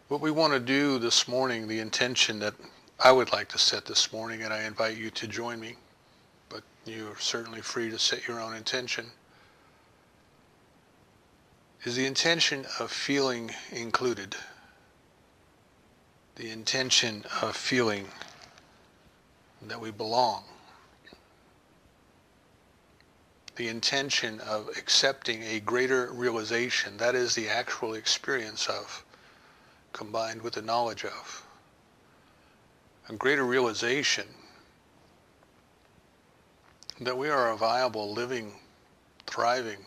What we want to do this morning, the intention that I would like to set this morning, and I invite you to join me, but you're certainly free to set your own intention, is the intention of feeling included, the intention of feeling that we belong, the intention of accepting a greater realization, that is the actual experience of, combined with the knowledge of, a greater realization that we are a viable, living, thriving,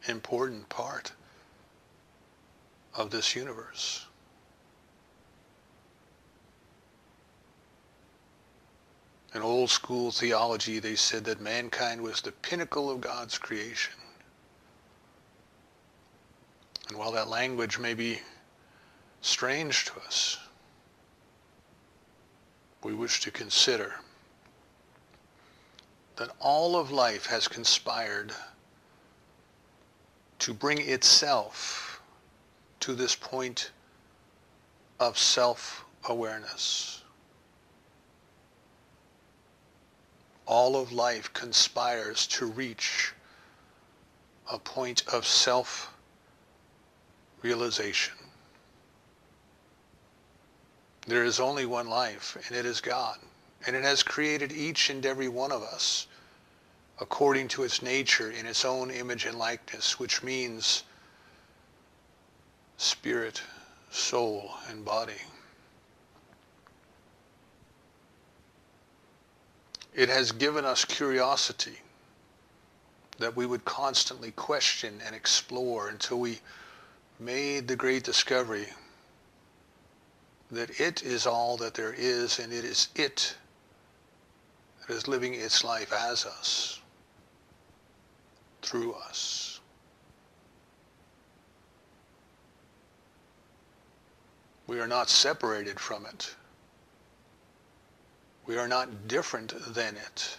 important part of this universe. In old school theology, they said that mankind was the pinnacle of God's creation. And while that language may be strange to us, we wish to consider that all of life has conspired to bring itself to this point of self-awareness. All of life conspires to reach a point of self-realization. There is only one life, and it is God. And it has created each and every one of us according to its nature in its own image and likeness, which means spirit, soul, and body. It has given us curiosity that we would constantly question and explore until we made the great discovery that it is all that there is, and it is it that is living its life as us, through us. We are not separated from it. We are not different than it.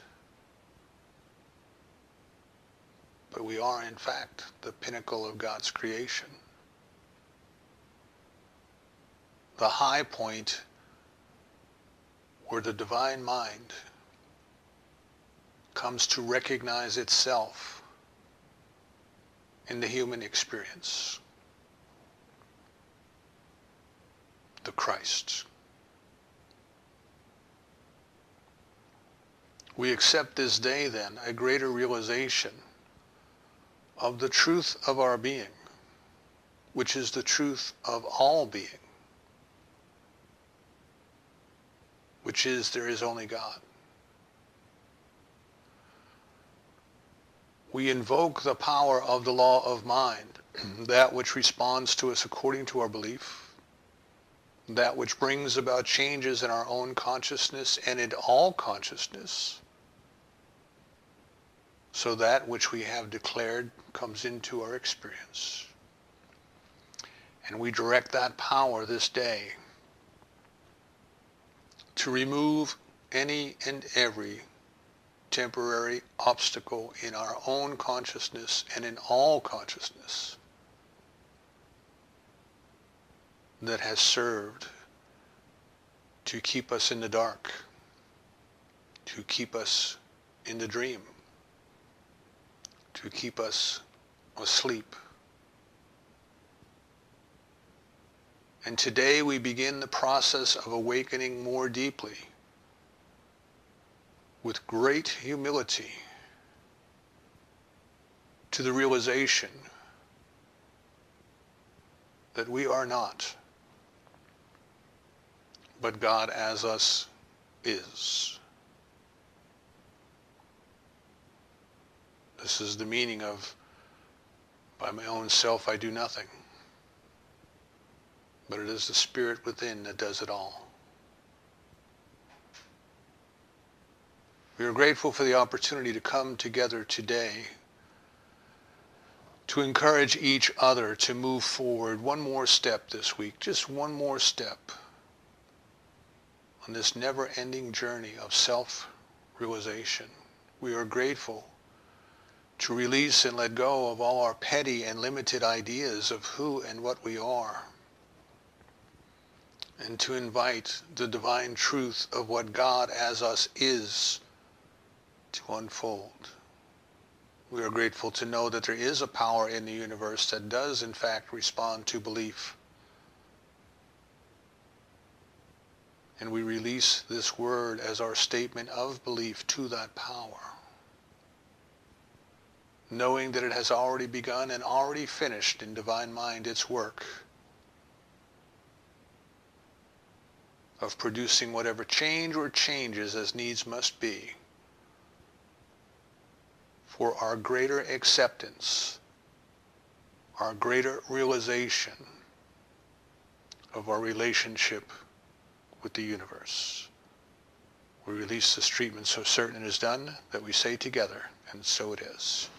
But we are, in fact, the pinnacle of God's creation. The high point where the divine mind comes to recognize itself in the human experience. The Christ. We accept this day then a greater realization of the truth of our being, which is the truth of all being, which is there is only God. We invoke the power of the law of mind, that which responds to us according to our belief, that which brings about changes in our own consciousness and in all consciousness, so that which we have declared comes into our experience. And we direct that power this day to remove any and every temporary obstacle in our own consciousness and in all consciousness that has served to keep us in the dark, to keep us in the dream, to keep us asleep. And today we begin the process of awakening more deeply with great humility to the realization that we are not, but God as us is. This is the meaning of, by my own self I do nothing, but it is the Spirit within that does it all. We are grateful for the opportunity to come together today to encourage each other to move forward one more step this week, just one more step on this never-ending journey of self-realization. We are grateful to release and let go of all our petty and limited ideas of who and what we are, and to invite the divine truth of what God as us is to unfold. We are grateful to know that there is a power in the universe that does in fact respond to belief. And we release this word as our statement of belief to that power, knowing that it has already begun and already finished in divine mind its work of producing whatever change or changes as needs must be for our greater acceptance, our greater realization of our relationship with the universe. We release this treatment so certain it is done that we say together, and so it is.